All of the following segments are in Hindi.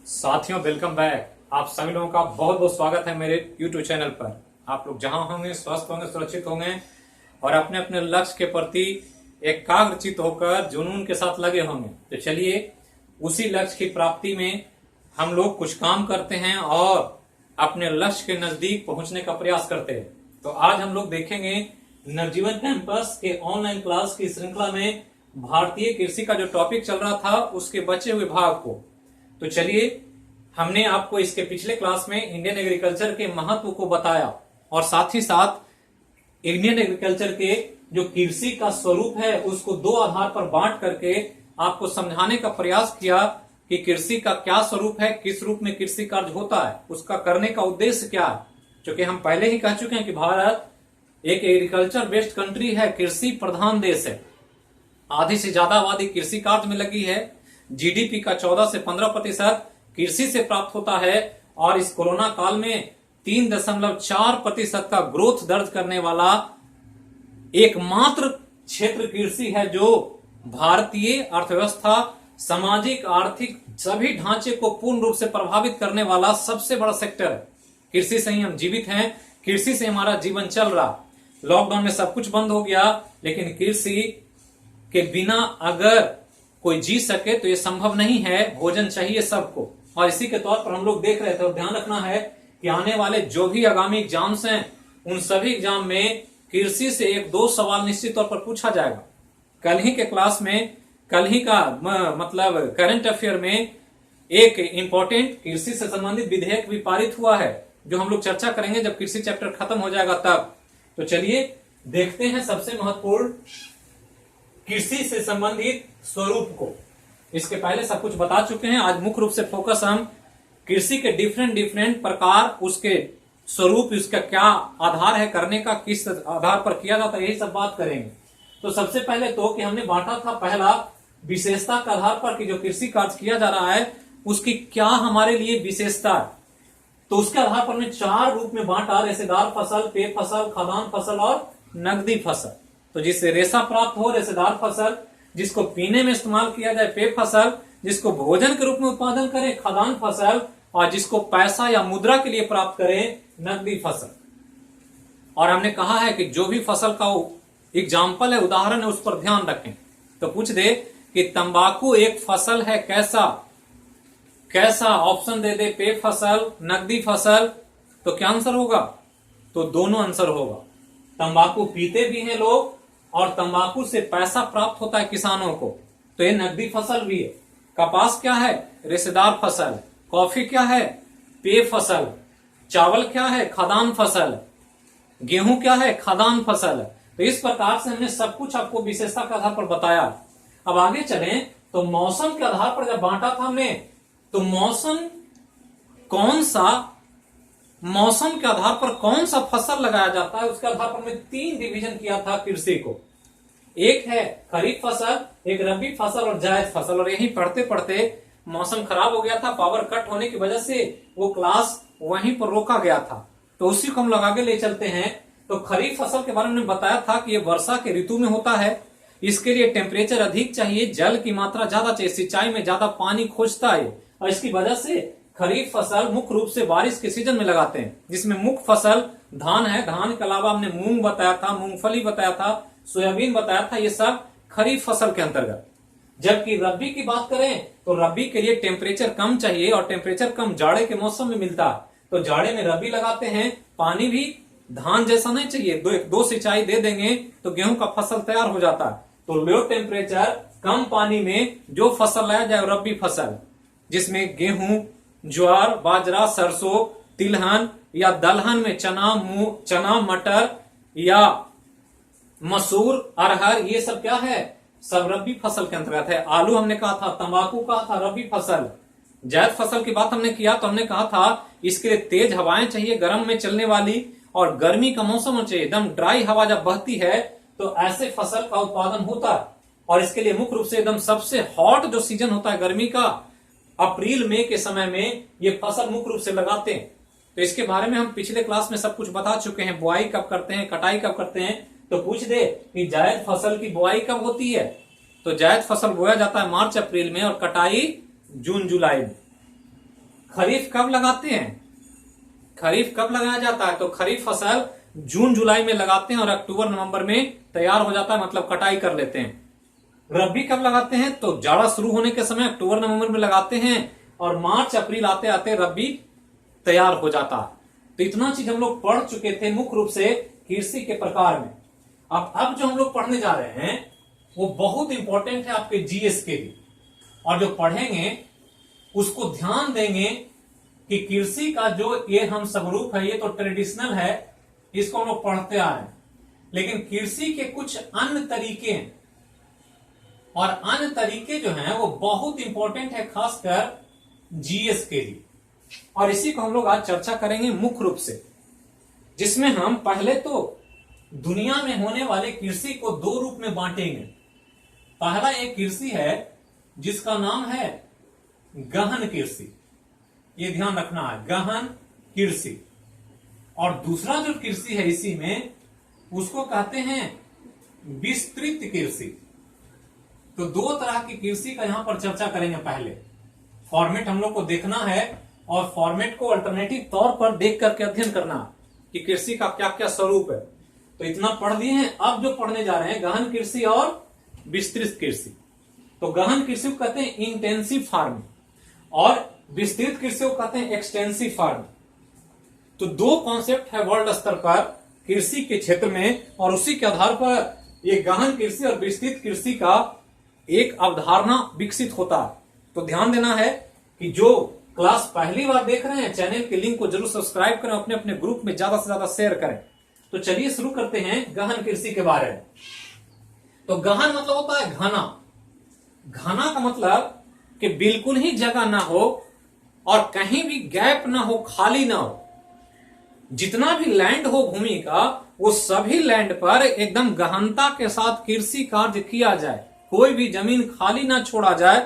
साथियों वेलकम बैक। आप सभी लोगों का बहुत बहुत स्वागत है मेरे YouTube चैनल पर। आप लोग जहां होंगे स्वस्थ होंगे, सुरक्षित होंगे और अपने अपने लक्ष्य के प्रति एकाग्रचित होकर जुनून के साथ लगे होंगे। तो चलिए उसी लक्ष्य की प्राप्ति में हम लोग कुछ काम करते हैं और अपने लक्ष्य के नजदीक पहुंचने का प्रयास करते हैं। तो आज हम लोग देखेंगे नवजीवन कैंपस के ऑनलाइन क्लास की श्रृंखला में भारतीय कृषि का जो टॉपिक चल रहा था उसके बचे हुए भाग को। तो चलिए हमने आपको इसके पिछले क्लास में इंडियन एग्रीकल्चर के महत्व को बताया और साथ ही साथ इंडियन एग्रीकल्चर के जो कृषि का स्वरूप है उसको दो आधार पर बांट करके आपको समझाने का प्रयास किया कि कृषि का क्या स्वरूप है, किस रूप में कृषि कार्य होता है, उसका करने का उद्देश्य क्या है। क्योंकि हम पहले ही कह चुके हैं कि भारत एक एग्रीकल्चर बेस्ड कंट्री है, कृषि प्रधान देश है। आधी से ज्यादा आबादी कृषि कार्य में लगी है। जीडीपी का 14 से 15% कृषि से प्राप्त होता है और इस कोरोना काल में 3.4% का ग्रोथ दर्ज करने वाला एकमात्र क्षेत्र कृषि है जो भारतीय अर्थव्यवस्था, सामाजिक, आर्थिक सभी ढांचे को पूर्ण रूप से प्रभावित करने वाला सबसे बड़ा सेक्टर है। कृषि से ही हम जीवित हैं, कृषि से हमारा जीवन चल रहा। लॉकडाउन में सब कुछ बंद हो गया, लेकिन कृषि के बिना अगर कोई जी सके तो ये संभव नहीं है। भोजन चाहिए सबको और इसी के तौर पर हम लोग देख रहे थे। और ध्यान रखना है कि आने वाले जो भी आगामी एग्जाम्स हैं उन सभी एग्जाम में कृषि से एक दो सवाल निश्चित तौर पर पूछा जाएगा। कल ही के क्लास में, कल ही का मतलब करंट अफेयर में एक इंपॉर्टेंट कृषि से संबंधित विधेयक भी पारित हुआ है जो हम लोग चर्चा करेंगे जब कृषि चैप्टर खत्म हो जाएगा तब। तो चलिए देखते हैं सबसे महत्वपूर्ण कृषि से संबंधित स्वरूप को। इसके पहले सब कुछ बता चुके हैं। आज मुख्य रूप से फोकस हम कृषि के डिफरेंट प्रकार, उसके स्वरूप, उसका क्या आधार है करने का, किस आधार पर किया जाता है, यही सब बात करेंगे। तो सबसे पहले तो कि हमने बांटा था पहला विशेषता के आधार पर कि जो कृषि कार्य किया जा रहा है उसकी क्या हमारे लिए विशेषता है। तो उसके आधार पर हमने 4 रूप में बांटा, रेशेदार फसल, पेय फसल, खाद्यान्न फसल और नकदी फसल। तो जिससे रेशा प्राप्त हो रेशेदार फसल, जिसको पीने में इस्तेमाल किया जाए पेय फसल, जिसको भोजन के रूप में उत्पादन करें खाद्यान्न फसल, और जिसको पैसा या मुद्रा के लिए प्राप्त करें नकदी फसल। और हमने कहा है कि जो भी फसल का एग्जाम्पल है, उदाहरण है, उस पर ध्यान रखें। तो पूछ दे कि तंबाकू एक फसल है, कैसा कैसा ऑप्शन दे दे, पेय फसल, नकदी फसल, तो क्या आंसर होगा? तो दोनों आंसर होगा। तंबाकू पीते भी हैं लोग और तंबाकू से पैसा प्राप्त होता है किसानों को, तो ये नकदी फसल भी है। कपास क्या है? रेशेदार फसल। कॉफी क्या है? पेय फसल। चावल क्या है? खाद्यान्न फसल। गेहूं क्या है? खाद्यान्न फसल। तो इस प्रकार से हमने सब कुछ आपको विशेषता के आधार पर बताया। अब आगे चलें तो मौसम के आधार पर जब बांटा था हमने, तो मौसम के आधार पर कौन सा फसल लगाया जाता है उसके आधार पर हमने 3 डिवीजन किया था कृषि को। एक है खरीफ फसल, एक रबी फसल और जायद फसल। और यही पढ़ते पढ़ते मौसम खराब हो गया था, पावर कट होने की वजह से वो क्लास वहीं पर रोका गया था। तो उसी को हम लोग आगे ले चलते हैं। तो खरीफ फसल के बारे में बताया था कि ये वर्षा के ऋतु में होता है। इसके लिए टेम्परेचर अधिक चाहिए, जल की मात्रा ज्यादा चाहिए, सिंचाई में ज्यादा पानी खोजता है और इसकी वजह से खरीफ फसल मुख्य रूप से बारिश के सीजन में लगाते हैं, जिसमें मुख्य फसल धान है। धान के अलावा हमने मूंग बताया था, मूंगफली बताया था, सोयाबीन बताया था, ये सब खरीफ फसल के अंतर्गत। जबकि रबी की बात करें तो रबी के लिए टेम्परेचर कम चाहिए और टेम्परेचर कम जाड़े के मौसम में मिलता है, तो जाड़े में रबी लगाते हैं। पानी भी धान जैसा नहीं चाहिए, दो सिंचाई दे देंगे तो गेहूं का फसल तैयार हो जाता है। तो लो टेम्परेचर कम पानी में जो फसल लगाया जाए रबी फसल, जिसमें गेहूं, ज्वार, बाजरा, सरसों, तिलहन या दलहन में चना, मटर या मसूर, अरहर, ये सब क्या है? सब रबी फसल के अंतर्गत है। आलू हमने कहा था, तंबाकू कहा था रबी फसल। जायद फसल की बात हमने किया तो हमने कहा था इसके लिए तेज हवाएं चाहिए, गर्म में चलने वाली, और गर्मी का मौसम होना चाहिए। एकदम ड्राई हवा जब बहती है तो ऐसे फसल का उत्पादन होता है। और इसके लिए मुख्य रूप से एकदम सबसे हॉट जो सीजन होता है गर्मी का, अप्रैल मई के समय में ये फसल मुख्य रूप से लगाते हैं। तो इसके बारे में हम पिछले क्लास में सब कुछ बता चुके हैं। बुआई कब करते हैं, कटाई कब करते हैं। तो पूछ दे कि जायद फसल की बुआई कब होती है, तो जायद फसल बोया जाता है मार्च अप्रैल में और कटाई जून जुलाई में। खरीफ कब लगाते हैं? खरीफ कब लगाया जाता है? तो खरीफ फसल जून जुलाई में लगाते हैं और अक्टूबर नवंबर में तैयार हो जाता है, मतलब कटाई कर लेते हैं। रबी कब लगाते हैं? तो जाड़ा शुरू होने के समय अक्टूबर नवंबर में लगाते हैं और मार्च अप्रैल आते आते रबी तैयार हो जाता है। तो इतना चीज हम लोग पढ़ चुके थे मुख्य रूप से कृषि के प्रकार में। अब जो हम लोग पढ़ने जा रहे हैं वो बहुत इंपॉर्टेंट है आपके जीएस के लिए, और जो पढ़ेंगे उसको ध्यान देंगे कि कृषि का जो ये हम स्वरूप है ये तो ट्रेडिशनल है, इसको हम लोग पढ़ते आ रहे हैं, लेकिन कृषि के कुछ अन्य तरीके हैं और अन्य तरीके जो हैं वो बहुत इंपॉर्टेंट है खासकर जीएस के लिए। और इसी को हम लोग आज चर्चा करेंगे मुख्य रूप से, जिसमें हम पहले तो दुनिया में होने वाले कृषि को दो रूप में बांटेंगे। पहला एक कृषि है जिसका नाम है गहन कृषि, ये ध्यान रखना है, गहन कृषि। और दूसरा जो कृषि है इसी में उसको कहते हैं विस्तृत कृषि। तो दो तरह की कृषि का यहां पर चर्चा करेंगे। पहले फॉर्मेट हम लोग को देखना है और फॉर्मेट को अल्टरनेटिव तौर पर देख करके अध्ययन करना कि कृषि का क्या क्या स्वरूप है। तो इतना पढ़ दिए हैं। अब जो पढ़ने जा रहे हैं गहन कृषि और विस्तृत कृषि। तो गहन कृषि को कहते हैं इंटेंसिव फार्मिंग और विस्तृत कृषि को कहते हैं एक्सटेंसिव फार्मिंग। तो दो कॉन्सेप्ट है वर्ल्ड स्तर पर कृषि के क्षेत्र में, और उसी के आधार पर ये गहन कृषि और विस्तृत कृषि का एक अवधारणा विकसित होता है। तो ध्यान देना है कि जो क्लास पहली बार देख रहे हैं चैनल के लिंक को जरूर सब्सक्राइब करें, अपने अपने ग्रुप में ज्यादा से ज्यादा शेयर करें। तो चलिए शुरू करते हैं गहन कृषि के बारे में। तो गहन मतलब होता है घना। घना का मतलब कि बिल्कुल ही जगह ना हो और कहीं भी गैप ना हो, खाली ना हो। जितना भी लैंड हो भूमि का वो सभी लैंड पर एकदम गहनता के साथ कृषि कार्य किया जाए, कोई भी जमीन खाली ना छोड़ा जाए,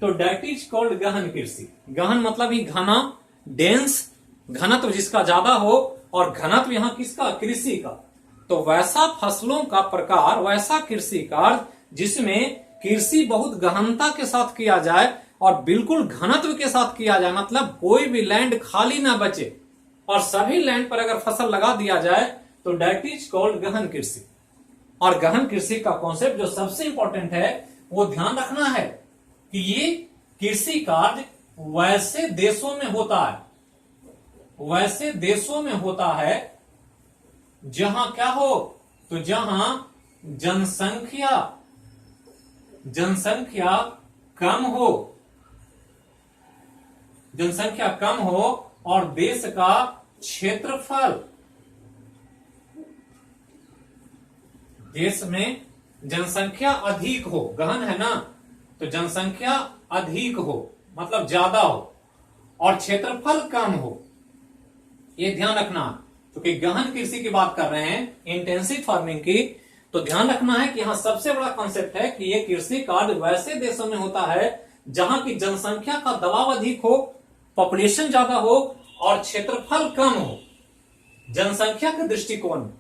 तो डेट इज कॉल्ड गहन कृषि। गहन मतलब ही घना, डेंस, घनत्व जिसका ज्यादा हो, और घनत्व यहां किसका? कृषि का। तो वैसा फसलों का प्रकार, वैसा कृषि कार्य जिसमें कृषि बहुत गहनता के साथ किया जाए और बिल्कुल घनत्व के साथ किया जाए, मतलब कोई भी लैंड खाली ना बचे और सभी लैंड पर अगर फसल लगा दिया जाए तो डेट इज कॉल्ड गहन कृषि। और गहन कृषि का कॉन्सेप्ट जो सबसे इंपॉर्टेंट है वो ध्यान रखना है कि ये कृषि कार्य वैसे देशों में होता है, वैसे देशों में होता है जहां क्या हो? तो जहां जनसंख्या कम हो, जनसंख्या कम हो और देश का क्षेत्रफल, देश में जनसंख्या अधिक हो। गहन है ना, तो जनसंख्या अधिक हो मतलब ज्यादा हो और क्षेत्रफल कम हो, ये ध्यान रखना। क्योंकि गहन कृषि की बात कर रहे हैं, इंटेंसिव फार्मिंग की, तो ध्यान रखना है कि यहां सबसे बड़ा कॉन्सेप्ट है कि ये कृषि कार्य वैसे देशों में होता है जहां की जनसंख्या का दबाव अधिक हो, पॉपुलेशन ज्यादा हो और क्षेत्रफल कम हो। जनसंख्या के दृष्टिकोण में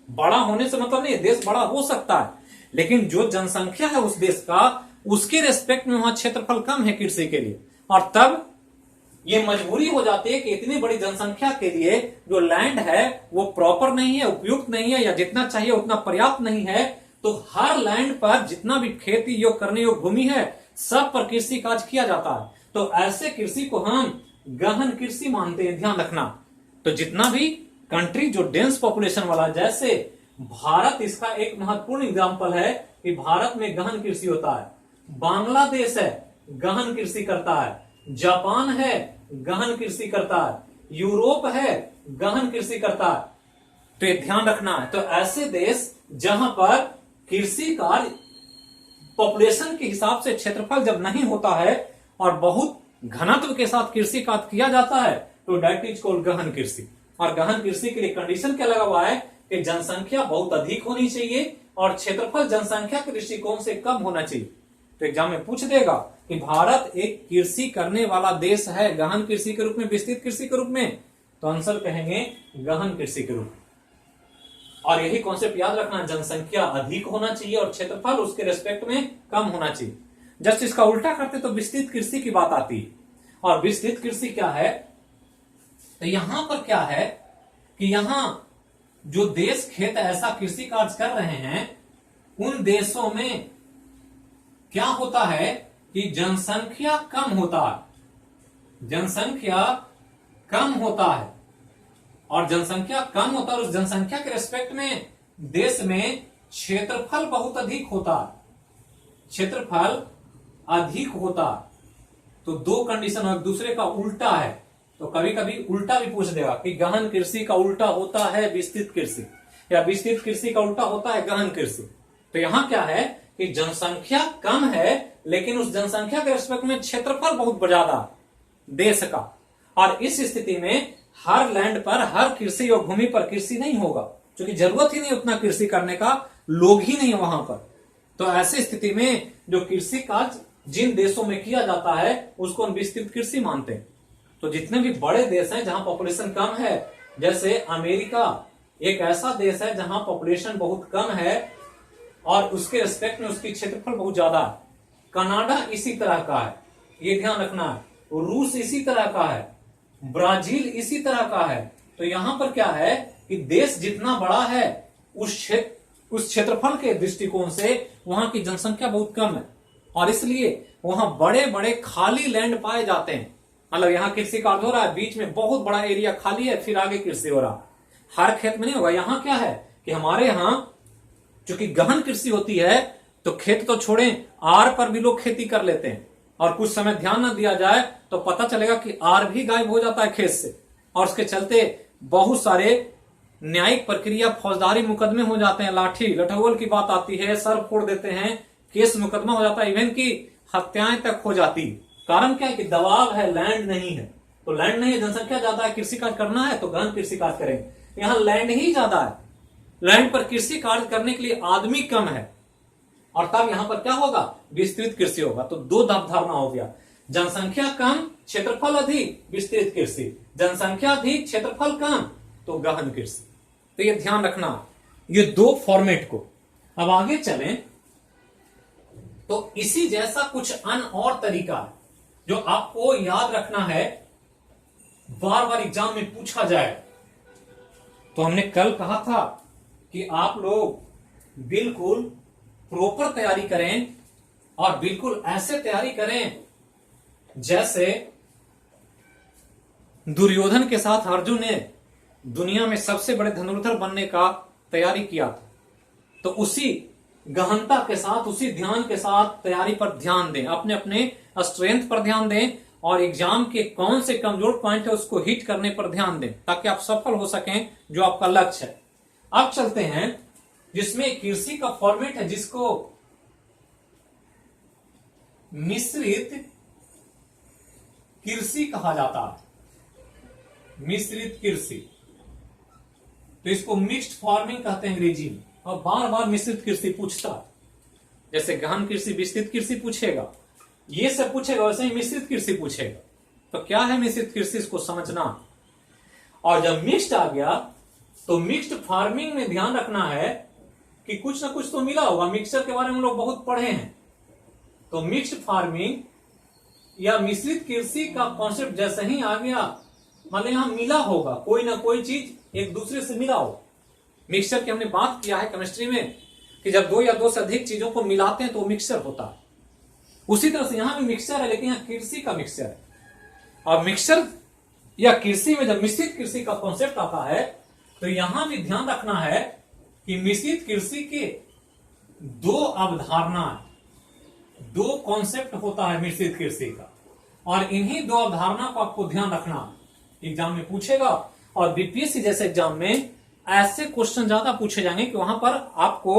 बड़ा होने से मतलब नहीं, देश बड़ा हो सकता है, लेकिन जो जनसंख्या है उस देश का, उसके रेस्पेक्ट में वहां क्षेत्रफल कम है कृषि के लिए। और तब ये मजबूरी हो जाती है कि इतनी बड़ी जनसंख्या के लिए जो लैंड है वो प्रॉपर नहीं है, उपयुक्त नहीं है, या जितना चाहिए उतना पर्याप्त नहीं है। तो हर लैंड पर जितना भी खेती योग करने योग्य भूमि है सब पर कृषि कार्य किया जाता है। तो ऐसे कृषि को हम गहन कृषि मानते हैं, ध्यान रखना। तो जितना भी कंट्री जो डेंस पॉपुलेशन वाला, जैसे भारत इसका एक महत्वपूर्ण एग्जाम्पल है कि भारत में गहन कृषि होता है। बांग्लादेश है, गहन कृषि करता है। जापान है, गहन कृषि करता है। यूरोप है, गहन कृषि करता है। तो ये ध्यान रखना है। तो ऐसे देश जहां पर कृषि कार्य पॉपुलेशन के हिसाब से क्षेत्रफल जब नहीं होता है और बहुत घनत्व के साथ कृषि कार्य किया जाता है तो डेट इज कॉल्ड गहन कृषि। और गहन कृषि के लिए कंडीशन क्या लगा हुआ है कि जनसंख्या बहुत अधिक होनी चाहिए और क्षेत्रफल जनसंख्या के दृष्टिकोण से कम होना चाहिए। तो एग्जाम में पूछ देगा कि भारत एक कृषि करने वाला देश है गहन कृषि के रूप में, विस्तृत कृषि के रूप में, तो आंसर कहेंगे गहन कृषि के रूप में। और यही कॉन्सेप्ट याद रखना, जनसंख्या अधिक होना चाहिए और क्षेत्रफल उसके रेस्पेक्ट में कम होना चाहिए। जस्ट इसका उल्टा करते तो विस्तृत कृषि की बात आती है। और विस्तृत कृषि क्या है? तो यहां पर क्या है कि यहां जो देश खेत ऐसा कृषि कार्य कर रहे हैं, उन देशों में क्या होता है कि जनसंख्या कम होता है, जनसंख्या कम होता है, और जनसंख्या कम होता है। उस जनसंख्या के रेस्पेक्ट में देश में क्षेत्रफल बहुत अधिक होता है, क्षेत्रफल अधिक होता है। तो दो कंडीशन एक दूसरे का उल्टा है, तो कभी कभी उल्टा भी पूछ देगा कि गहन कृषि का उल्टा होता है विस्तृत कृषि, या विस्तृत कृषि का उल्टा होता है गहन कृषि। तो यहां क्या है कि जनसंख्या कम है, लेकिन उस जनसंख्या के रिस्पेक्ट में क्षेत्रफल बहुत ज्यादा देश का, और इस स्थिति में हर लैंड पर, हर कृषि और भूमि पर कृषि नहीं होगा, क्योंकि जरूरत ही नहीं उतना कृषि करने का, लोग ही नहीं है वहां पर। तो ऐसी स्थिति में जो कृषि कार्य जिन देशों में किया जाता है उसको हम विस्तृत कृषि मानते हैं। तो जितने भी बड़े देश हैं जहां पॉपुलेशन कम है, जैसे अमेरिका एक ऐसा देश है जहां पॉपुलेशन बहुत कम है और उसके रिस्पेक्ट में उसकी क्षेत्रफल बहुत ज्यादा है। कनाडा इसी तरह का है, ये ध्यान रखना है। रूस इसी तरह का है, ब्राजील इसी तरह का है। तो यहां पर क्या है कि देश जितना बड़ा है उस क्षेत्रफल के दृष्टिकोण से वहां की जनसंख्या बहुत कम है, और इसलिए वहां बड़े बड़े खाली लैंड पाए जाते हैं। मतलब यहाँ कृषि कार्य हो रहा है, बीच में बहुत बड़ा एरिया खाली है, फिर आगे कृषि हो रहा है। हर खेत में नहीं होगा। यहाँ क्या है कि हमारे यहाँ चूंकि गहन कृषि होती है तो खेत तो छोड़ें, आर पर भी लोग खेती कर लेते हैं, और कुछ समय ध्यान न दिया जाए तो पता चलेगा कि आर भी गायब हो जाता है खेत से, और उसके चलते बहुत सारे न्यायिक प्रक्रिया, फौजदारी मुकदमे हो जाते हैं, लाठी लठौल की बात आती है, सर फोड़ देते हैं, केस मुकदमा हो जाता है, इवन की हत्याएं तक हो जाती है। कारण क्या है कि दबाव है, लैंड नहीं है। तो लैंड नहीं है, जनसंख्या ज्यादा है, कृषि कार्य करना है तो गहन कृषि कार्य करेंगे। यहां लैंड ही ज्यादा है, लैंड पर कृषि कार्य करने के लिए आदमी कम है, और तब यहां पर क्या होगा, विस्तृत कृषि होगा। तो दो धारणा हो गया, जनसंख्या कम क्षेत्रफल अधिक विस्तृत कृषि, जनसंख्या अधिक क्षेत्रफल कम तो गहन कृषि। तो ये ध्यान रखना, ये दो फॉर्मेट को। अब आगे चलें तो इसी जैसा कुछ अन्य और तरीका है जो आपको याद रखना है, बार बार एग्जाम में पूछा जाए। तो हमने कल कहा था कि आप लोग बिल्कुल प्रॉपर तैयारी करें, और बिल्कुल ऐसे तैयारी करें जैसे दुर्योधन के साथ अर्जुन ने दुनिया में सबसे बड़े धनुर्धर बनने का तैयारी किया था। तो उसी गहनता के साथ, उसी ध्यान के साथ तैयारी पर ध्यान दें, अपने अपने स्ट्रेंथ पर ध्यान दें, और एग्जाम के कौन से कमजोर पॉइंट है उसको हिट करने पर ध्यान दें, ताकि आप सफल हो सकें जो आपका लक्ष्य है। अब चलते हैं जिसमें कृषि का फॉर्मेट है, जिसको मिश्रित कृषि कहा जाता है, मिश्रित कृषि। तो इसको मिक्स्ड फार्मिंग कहते हैं अंग्रेजी में, और बार बार मिश्रित कृषि पूछता है। जैसे गहन कृषि, विस्तृत कृषि पूछेगा, ये सब पूछेगा, वैसे ही मिश्रित कृषि पूछेगा। तो क्या है मिश्रित कृषि, इसको समझना। और जब मिक्स्ड आ गया तो मिक्स्ड फार्मिंग में ध्यान रखना है कि कुछ ना कुछ तो मिला होगा। मिक्सचर के बारे में हम लोग बहुत पढ़े हैं। तो मिक्स्ड फार्मिंग या मिश्रित कृषि का कॉन्सेप्ट जैसे ही आ गया, मतलब यहां मिला होगा, कोई ना कोई चीज एक दूसरे से मिला हो। मिक्सचर की हमने बात किया है केमिस्ट्री में कि जब दो या दो से अधिक चीजों को मिलाते हैं तो मिक्सचर होता है। उसी तरह से यहां भी मिक्सचर है, लेकिन यहां कृषि का मिक्सचर है। और मिक्सचर या कृषि में जब मिश्रित कृषि का कॉन्सेप्ट आता है तो यहां भी ध्यान रखना है कि मिश्रित कृषि के दो अवधारणा, दो कॉन्सेप्ट होता है मिश्रित कृषि का, और इन्हीं दो अवधारणा को आपको ध्यान रखना। एग्जाम में पूछेगा, और बीपीएससी जैसे एग्जाम में ऐसे क्वेश्चन ज्यादा पूछे जाएंगे कि वहां पर आपको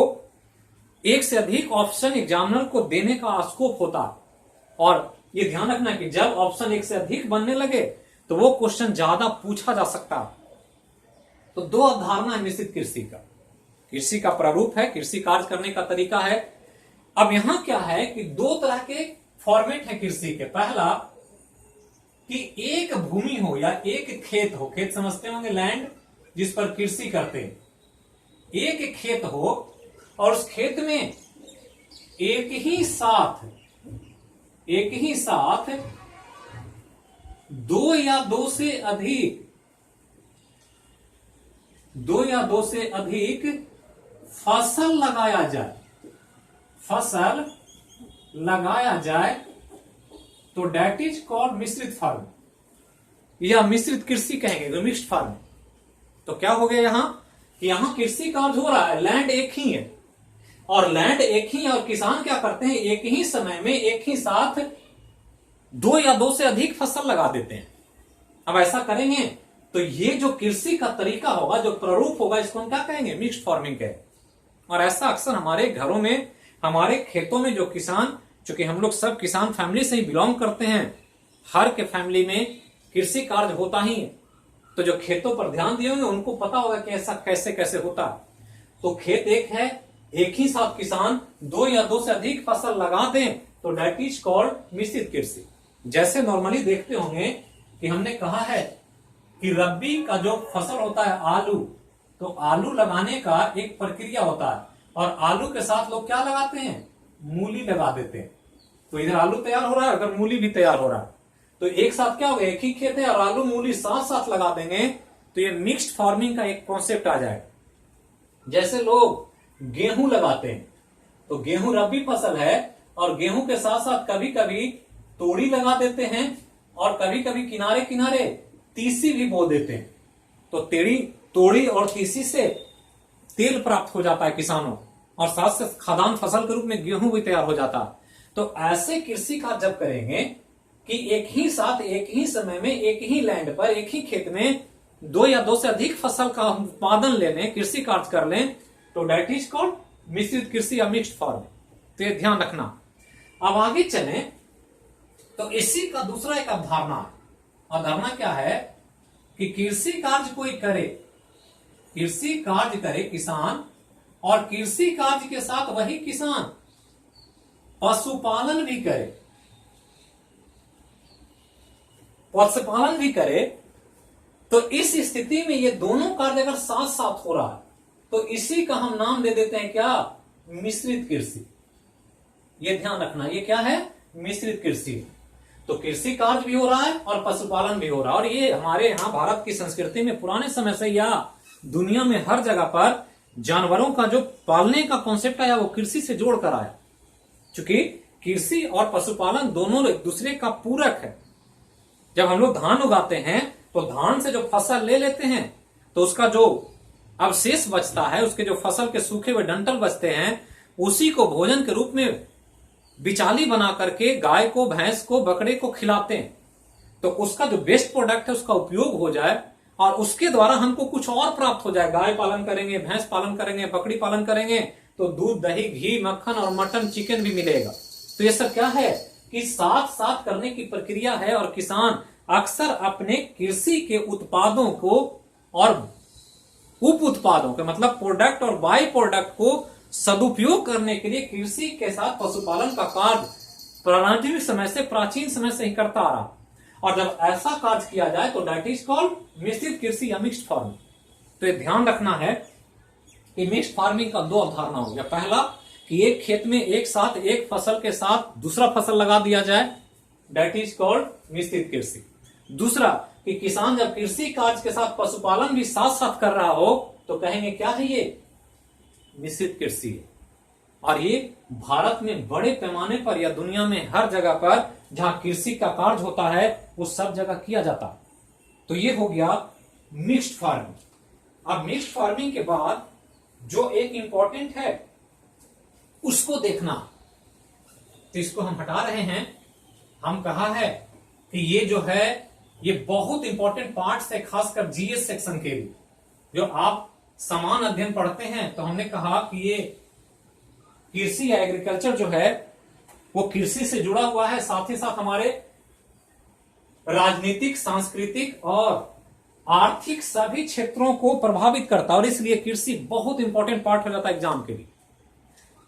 एक से अधिक ऑप्शन एग्जामिनर को देने का स्कोप होता है। और ये ध्यान रखना कि जब ऑप्शन एक से अधिक बनने लगे तो वो क्वेश्चन ज्यादा पूछा जा सकता है। तो दो अवधारणा है मिश्रित कृषि का, कृषि का प्रारूप है, कृषि कार्य करने का तरीका है। अब यहां क्या है कि दो तरह के फॉर्मेट है कृषि के। पहला कि एक भूमि हो या एक खेत हो, खेत समझते होंगे लैंड, जिस पर कृषि करते हैं। एक खेत हो और उस खेत में एक ही साथ दो या दो से अधिक फसल लगाया जाए, फसल लगाया जाए तो डेट इज कॉल्ड मिश्रित फार्मिंग या मिश्रित कृषि कहेंगे, मिक्स्ड फार्मिंग। तो क्या हो गया यहां कि यहां कृषि कार्य हो रहा है, लैंड एक ही है और लैंड एक ही है और किसान क्या करते हैं, एक ही समय में एक ही साथ दो या दो से अधिक फसल लगा देते हैं। अब ऐसा करेंगे तो ये जो कृषि का तरीका होगा, जो प्रारूप होगा, इसको हम क्या कहेंगे, मिक्स्ड फार्मिंग कहेंगे। और ऐसा अक्सर हमारे घरों में, हमारे खेतों में जो किसान, चूंकि हम लोग सब किसान फैमिली से ही बिलोंग करते हैं, हर के फैमिली में कृषि कार्य होता ही है। तो जो खेतों पर ध्यान दिए होंगे उनको पता होगा कि ऐसा कैसे कैसे होता है। तो खेत एक है, एक ही साथ किसान दो या दो से अधिक फसल लगा दें तो डेट इज कॉल्ड मिश्रित कृषि। जैसे नॉर्मली देखते होंगे कि हमने कहा है कि रबी का जो फसल होता है आलू, तो आलू लगाने का एक प्रक्रिया होता है और आलू के साथ लोग क्या लगाते हैं, मूली लगा देते हैं। तो इधर आलू तैयार हो रहा है, अगर मूली भी तैयार हो रहा है, तो एक साथ क्या होगा, एक ही खेत है और आलू मूली साथ साथ लगा देंगे तो ये मिक्स्ड फार्मिंग का एक कॉन्सेप्ट आ जाएगा। जैसे लोग गेहूं लगाते हैं, तो गेहूं रबी फसल है और गेहूं के साथ साथ कभी कभी तोड़ी लगा देते हैं और कभी कभी किनारे किनारे तीसी भी बो देते हैं। तो तोड़ी और तीसी से तेल प्राप्त हो जाता है किसानों, और साथ साथ खाद्यान्न फसल के रूप में गेहूं भी तैयार हो जाता है। तो ऐसे कृषि का जब करेंगे कि एक ही साथ एक ही समय में एक ही लैंड पर एक ही खेत में दो या दो से अधिक फसल का उत्पादन ले लें, कृषि कार्य कर लें, तो डेट इज कॉल्ड मिश्रित कृषि या मिक्स्ड फार्मिंग। तो ये ध्यान रखना। अब आगे चलें तो इसी का दूसरा एक अवधारणा है। अवधारणा क्या है कि कृषि कार्य कोई करे, कृषि कार्य करे किसान, और कृषि कार्य के साथ वही किसान पशुपालन भी करे, पशुपालन भी करे। तो इस स्थिति में ये दोनों कार्य अगर साथ साथ हो रहा है तो इसी का हम नाम दे देते हैं क्या, मिश्रित कृषि। ये ध्यान रखना, ये क्या है, मिश्रित कृषि। तो कृषि कार्य भी हो रहा है और पशुपालन भी हो रहा है। और ये हमारे यहाँ भारत की संस्कृति में पुराने समय से या दुनिया में हर जगह पर जानवरों का जो पालने का कॉन्सेप्ट आया वो कृषि से जोड़कर आया। चूंकि कृषि और पशुपालन दोनों एक दूसरे का पूरक है। जब हम लोग धान उगाते हैं तो धान से जो फसल ले लेते हैं तो उसका जो अवशेष बचता है, उसके जो फसल के सूखे हुए डंठल बचते हैं, उसी को भोजन के रूप में बिचाली बना करके गाय को, भैंस को, बकरे को खिलाते हैं। तो उसका जो बेस्ट प्रोडक्ट है उसका उपयोग हो जाए और उसके द्वारा हमको कुछ और प्राप्त हो जाए। गाय पालन करेंगे, भैंस पालन करेंगे, बकरी पालन करेंगे तो दूध, दही, घी, मक्खन और मटन, चिकन भी मिलेगा। तो ये सब क्या है कि साथ साथ करने की प्रक्रिया है। और किसान अक्सर अपने कृषि के उत्पादों को और उप उत्पादों के मतलब प्रोडक्ट और बाई प्रोडक्ट को सदुपयोग करने के लिए कृषि के साथ पशुपालन का कार्य प्राचीन समय से ही करता आ रहा। और जब ऐसा कार्य किया जाए तो दैट इज कॉल्ड मिश्रित कृषि या मिक्स्ड फार्मिंग। तो ये ध्यान रखना है कि मिक्स्ड फार्मिंग का दो अवधारणा हो गया। पहला कि एक खेत में एक साथ एक फसल के साथ दूसरा फसल लगा दिया जाए, दैट इज कॉल्ड मिश्रित कृषि। दूसरा कि किसान जब कृषि कार्य के साथ पशुपालन भी साथ साथ कर रहा हो तो कहेंगे क्या है, ये मिश्रित कृषि है। और ये भारत में बड़े पैमाने पर या दुनिया में हर जगह पर जहां कृषि का कार्य होता है वो सब जगह किया जाता है। तो ये हो गया मिक्स्ड फार्मिंग। अब मिक्स्ड फार्मिंग के बाद जो एक इंपॉर्टेंट है उसको देखना, तो इसको हम हटा रहे हैं। हम कहा है कि ये जो है ये बहुत इंपॉर्टेंट पार्ट्स है, खासकर जीएस सेक्शन के लिए। जो आप समान अध्ययन पढ़ते हैं तो हमने कहा कि ये कृषि या एग्रीकल्चर जो है वो कृषि से जुड़ा हुआ है, साथ ही साथ हमारे राजनीतिक, सांस्कृतिक और आर्थिक सभी क्षेत्रों को प्रभावित करता है। और इसलिए कृषि बहुत इंपॉर्टेंट पार्ट हो जाता है एग्जाम के लिए।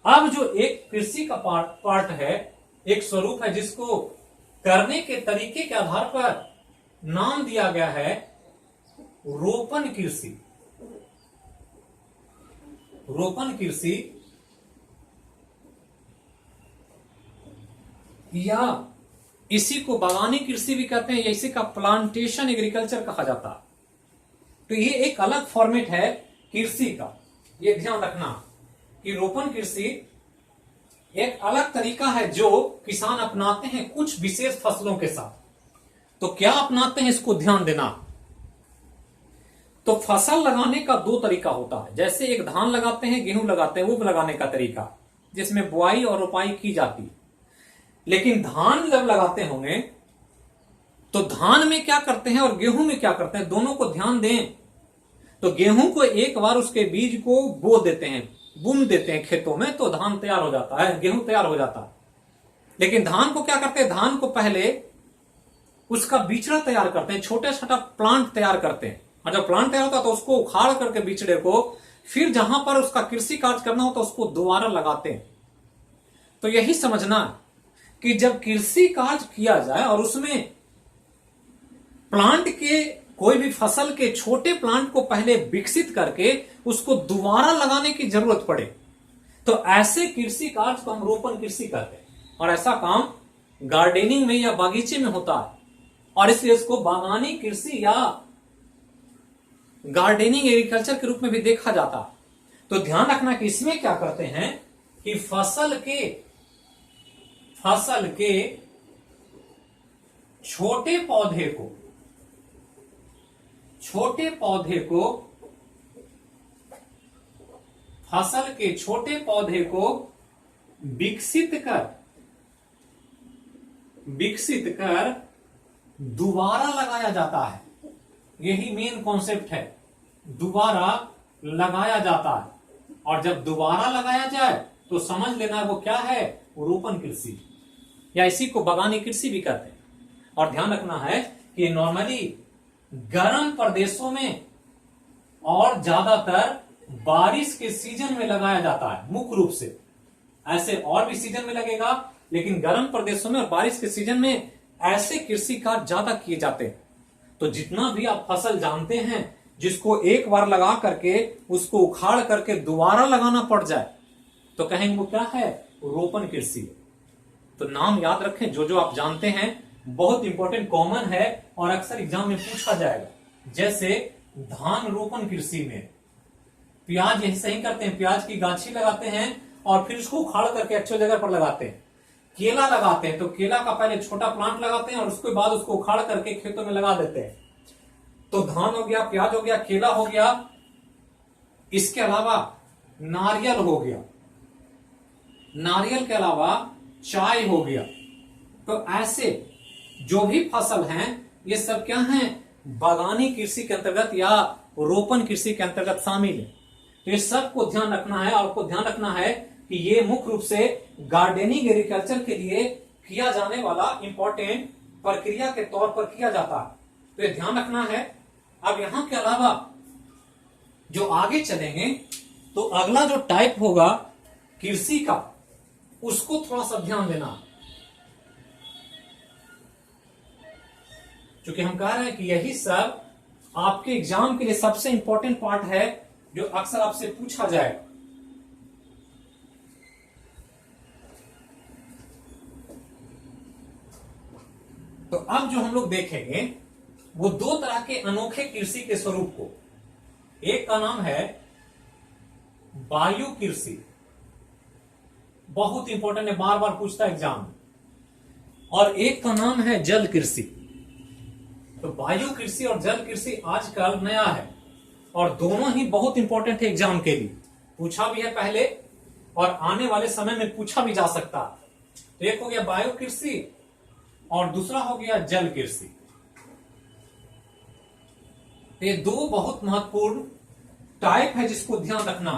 अब जो एक कृषि का पार्ट है, एक स्वरूप है जिसको करने के तरीके के आधार पर नाम दिया गया है रोपण कृषि। रोपण कृषि या इसी को बागानी कृषि भी कहते हैं, या इसी का प्लांटेशन एग्रीकल्चर कहा जाता है। तो ये एक अलग फॉर्मेट है कृषि का, ये ध्यान रखना कि रोपण कृषि एक अलग तरीका है जो किसान अपनाते हैं कुछ विशेष फसलों के साथ। तो क्या अपनाते हैं, इसको ध्यान देना। तो फसल लगाने का दो तरीका होता है, जैसे एक धान लगाते हैं, गेहूं लगाते हैं, वो लगाने का तरीका जिसमें बुआई और रोपाई की जाती है। लेकिन धान जब लगाते होंगे तो धान में क्या करते हैं और गेहूं में क्या करते हैं, दोनों को ध्यान दें। तो गेहूं को एक बार उसके बीज को बो देते हैं, बुन देते हैं खेतों में, तो धान तैयार हो जाता है, गेहूं तैयार हो जाता है। लेकिन धान को क्या करते हैं, धान को पहले उसका बिचड़ा तैयार करते हैं, छोटा छोटा प्लांट तैयार करते हैं, और जब प्लांट तैयार होता है तो उसको उखाड़ करके बिचड़े को फिर जहां पर उसका कृषि कार्य करना होता है उसको दोबारा लगाते हैं। तो यही समझना कि जब कृषि कार्य किया जाए और उसमें प्लांट के कोई भी फसल के छोटे प्लांट को पहले विकसित करके उसको दोबारा लगाने की जरूरत पड़े, तो ऐसे कृषि कार्य को हम रोपण कृषि कहते हैं। और ऐसा काम गार्डनिंग में या बागीचे में होता है, और इसलिए इसको बागानी कृषि या गार्डनिंग एग्रीकल्चर के रूप में भी देखा जाता है। तो ध्यान रखना कि इसमें क्या करते हैं कि फसल के छोटे पौधे को विकसित कर दोबारा लगाया जाता है। यही मेन कॉन्सेप्ट है, दोबारा लगाया जाता है। और जब दोबारा लगाया जाए तो समझ लेना वो क्या है, रोपण कृषि, या इसी को बागानी कृषि भी कहते हैं। और ध्यान रखना है कि नॉर्मली गर्म प्रदेशों में और ज्यादातर बारिश के सीजन में लगाया जाता है मुख्य रूप से। ऐसे और भी सीजन में लगेगा, लेकिन गर्म प्रदेशों में और बारिश के सीजन में ऐसे कृषि कार्य ज्यादा किए जाते हैं। तो जितना भी आप फसल जानते हैं जिसको एक बार लगा करके उसको उखाड़ करके दोबारा लगाना पड़ जाए तो कहेंगे वो क्या है, रोपण कृषि। तो नाम याद रखें, जो जो आप जानते हैं बहुत इंपॉर्टेंट, कॉमन है और अक्सर एग्जाम में पूछा जाएगा। जैसे धान रोपण कृषि में प्याज यही सही करते हैं, प्याज की गांछी लगाते हैं और फिर उसको उखाड़ करके अच्छी जगह पर लगाते हैं। केला लगाते हैं तो केला का पहले छोटा प्लांट लगाते हैं और उसके बाद उसको उखाड़ करके खेतों में लगा देते हैं। तो धान हो गया, प्याज हो गया, केला हो गया, इसके अलावा नारियल हो गया, नारियल के अलावा चाय हो गया। तो ऐसे जो भी फसल हैं ये सब क्या हैं, बागानी कृषि के अंतर्गत या रोपण कृषि के अंतर्गत शामिल है। तो ये सब को ध्यान रखना है। आपको ध्यान रखना है कि ये मुख्य रूप से गार्डनिंग एग्रीकल्चर के लिए किया जाने वाला इंपॉर्टेंट प्रक्रिया के तौर पर किया जाता है। तो ये ध्यान रखना है। अब यहां के अलावा जो आगे चलेंगे तो अगला जो टाइप होगा कृषि का, उसको थोड़ा सा ध्यान देना, क्योंकि हम कह रहे हैं कि यही सब आपके एग्जाम के लिए सबसे इंपॉर्टेंट पार्ट है जो अक्सर आपसे पूछा जाएगा। तो अब जो हम लोग देखेंगे वो दो तरह के अनोखे कृषि के स्वरूप को, एक का नाम है वायु कृषि, बहुत इंपॉर्टेंट है, बार बार पूछता है एग्जाम, और एक का नाम है जल कृषि। तो वायु कृषि और जल कृषि आजकल नया है और दोनों ही बहुत इंपॉर्टेंट है एग्जाम के लिए, पूछा भी है पहले और आने वाले समय में पूछा भी जा सकता है। तो एक हो गया वायु कृषि और दूसरा हो गया जल कृषि। ये दो बहुत महत्वपूर्ण टाइप है जिसको ध्यान रखना,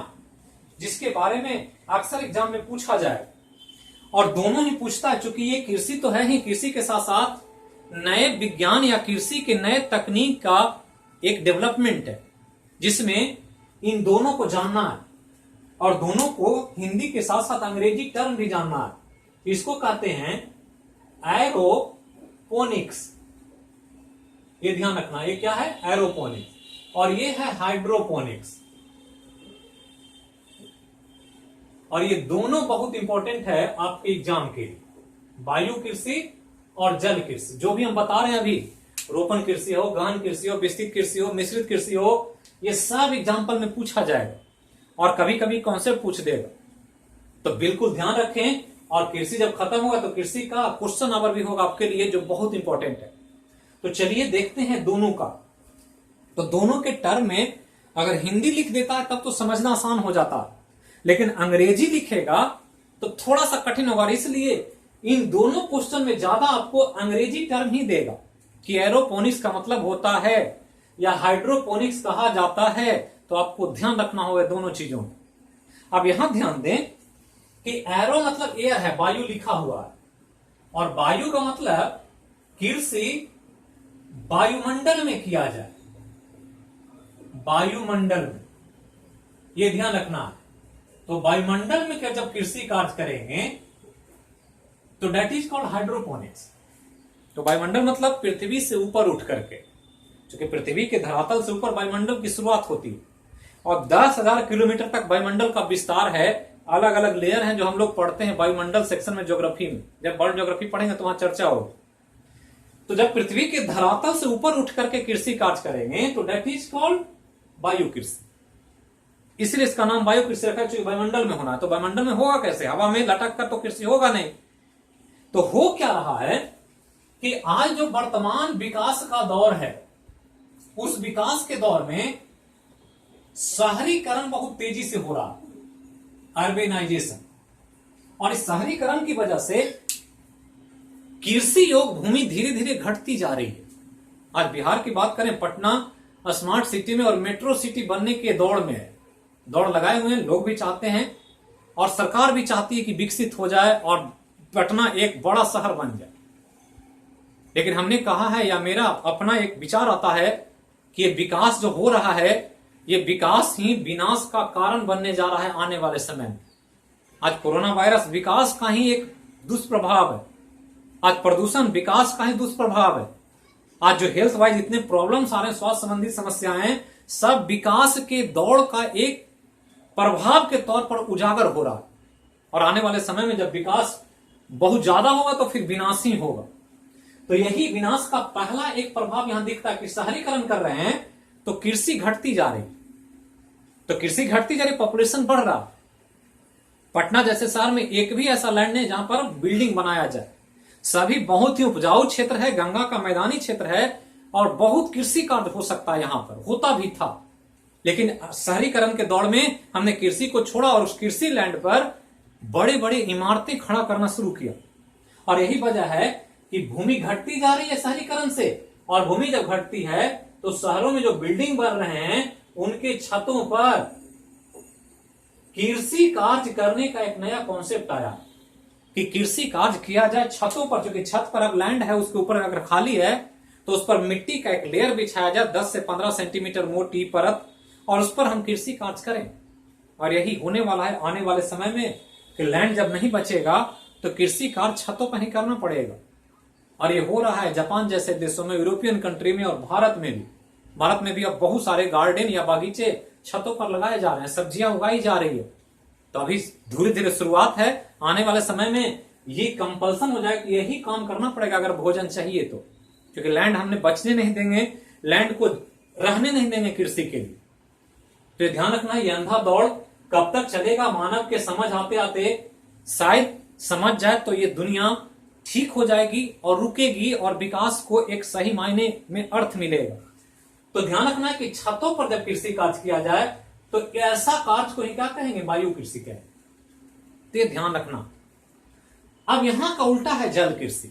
जिसके बारे में अक्सर एग्जाम में पूछा जाए, और दोनों ही पूछता है। चूंकि ये कृषि तो है ही, कृषि के साथ साथ नए विज्ञान या कृषि के नए तकनीक का एक डेवलपमेंट है, जिसमें इन दोनों को जानना है और दोनों को हिंदी के साथ साथ अंग्रेजी टर्म भी जानना है। इसको कहते हैं एरोपोनिक्स। ये ध्यान रखना, ये क्या है, एरोपोनिक्स, और ये है हाइड्रोपोनिक्स। और ये दोनों बहुत इंपॉर्टेंट है आपके एग्जाम के लिए, वायु कृषि और जल कृषि, जो भी हम बता रहे हैं अभी, रोपण कृषि हो, गहन कृषि हो, विस्तृत कृषि हो, मिश्रित कृषि हो, ये सब एग्जाम्पल में पूछा जाएगा और कभी कभी कॉन्सेप्ट पूछ देगा। तो बिल्कुल ध्यान रखें। और कृषि जब खत्म होगा तो कृषि का क्वेश्चन आवर भी होगा आपके लिए, जो बहुत इंपॉर्टेंट है। तो चलिए देखते हैं दोनों का। तो दोनों के टर्म में अगर हिंदी लिख देता है तब तो समझना आसान हो जाता, लेकिन अंग्रेजी लिखेगा तो थोड़ा सा कठिन होगा। इसलिए इन दोनों क्वेश्चन में ज्यादा आपको अंग्रेजी टर्म ही देगा कि एरोपोनिक्स का मतलब होता है या हाइड्रोपोनिक्स कहा जाता है। तो आपको ध्यान रखना होगा दोनों चीजों में। अब यहां ध्यान दें कि एरो मतलब एयर है, वायु लिखा हुआ है, और वायु का मतलब कृषि वायुमंडल में किया जाए, वायुमंडल में, यह ध्यान रखना है। तो वायुमंडल में क्या जब कृषि कार्य करेंगे तो डेट इज कॉल्ड हाइड्रोपोनिक्स। तो वायुमंडल मतलब पृथ्वी से ऊपर उठ करके, क्योंकि पृथ्वी के धरातल से ऊपर वायुमंडल की शुरुआत होती है और 10,000 किलोमीटर तक वायुमंडल का विस्तार है। अलग अलग लेयर हैं जो हम लोग पढ़ते हैं वायुमंडल सेक्शन में, ज्योग्राफी में। जब वर्ल्ड ज्योग्राफी पढ़ेंगे तो वहां चर्चा होगी। तो जब पृथ्वी के धरातल से ऊपर उठ करके कृषि कार्य करेंगे तो डेट इज कॉल्ड वायु कृषि। इसलिए इसका नाम वायु कृषि रखा है, क्योंकि वायुमंडल में होना है। तो वायुमंडल में होगा कैसे? हवा में लटक कर तो कृषि होगा नहीं। तो हो क्या रहा है कि आज जो वर्तमान विकास का दौर है, उस विकास के दौर में शहरीकरण बहुत तेजी से हो रहा है, अर्बेनाइजेशन। और इस शहरीकरण की वजह से कृषि योग भूमि धीरे धीरे घटती जा रही है। आज बिहार की बात करें, पटना स्मार्ट सिटी में और मेट्रो सिटी बनने के दौड़ में है। दौड़ लगाए हुए हैं, लोग भी चाहते हैं और सरकार भी चाहती है कि विकसित हो जाए और पटना एक बड़ा शहर बन जाए। लेकिन हमने कहा है, या मेरा अपना एक विचार आता है कि ये विकास जो हो रहा है, ये विकास ही विनाश का कारण बनने जा रहा है आने वाले समय में। आज कोरोना वायरस विकास का ही एक दुष्प्रभाव है। आज प्रदूषण विकास का ही दुष्प्रभाव है। आज जो हेल्थ वाइज इतने प्रॉब्लम्स आ रहे हैं, स्वास्थ्य संबंधी समस्याएं, सब विकास के दौड़ का एक प्रभाव के तौर पर उजागर हो रहा है। और आने वाले समय में जब विकास बहुत ज्यादा होगा तो फिर विनाश ही होगा। तो यही विनाश का पहला एक प्रभाव यहां दिखता है कि शहरीकरण कर रहे हैं तो कृषि घटती जा रही। तो कृषि घटती जा रही, पॉपुलेशन बढ़ रहा। पटना जैसे शहर में एक भी ऐसा लैंड नहीं जहां पर बिल्डिंग बनाया जाए। सभी बहुत ही उपजाऊ क्षेत्र है, गंगा का मैदानी क्षेत्र है और बहुत कृषि कार्य हो सकता है, यहां पर होता भी था। लेकिन शहरीकरण के दौर में हमने कृषि को छोड़ा और उस कृषि लैंड पर बड़े बड़े इमारतें खड़ा करना शुरू किया। और यही वजह है कि भूमि घटती जा रही है शहरीकरण से। और भूमि जब घटती है तो शहरों में जो बिल्डिंग बन रहे हैं उनके छतों पर कृषि कार्य करने का एक नया कॉन्सेप्ट आया कि कृषि कार्य किया जाए छतों पर। क्योंकि छत पर अब लैंड है, उसके ऊपर अगर खाली है तो उस पर मिट्टी का एक लेयर बिछाया जाए, 10 से 15 सेंटीमीटर मोटी परत, और उस पर हम कृषि कार्य करें। और यही होने वाला है आने वाले समय में कि लैंड जब नहीं बचेगा तो कृषि कार्य छतों पर ही करना पड़ेगा। और ये हो रहा है जापान जैसे देशों में, यूरोपियन कंट्री में और भारत में भी। भारत में भी अब बहुत सारे गार्डन या बागीचे छतों पर लगाए जा रहे हैं, सब्जियां उगाई जा रही है। तो अभी धीरे धीरे शुरुआत है। आने वाले समय में ये कंपल्सन हो जाए कि यही काम करना पड़ेगा अगर भोजन चाहिए तो, क्योंकि लैंड हमने बचने नहीं देंगे, लैंड को रहने नहीं देंगे कृषि के लिए। तो ध्यान रखना, ये अंधा दौड़ कब तक चलेगा? मानव के समझ आते आते शायद समझ जाए तो ये दुनिया ठीक हो जाएगी और रुकेगी और विकास को एक सही मायने में अर्थ मिलेगा। तो ध्यान रखना है कि छतों पर जब कृषि कार्य किया जाए तो ऐसा कार्य को ही क्या कहेंगे? वायु कृषि कहेंगे। तो ये ध्यान रखना। अब यहां का उल्टा है जल कृषि।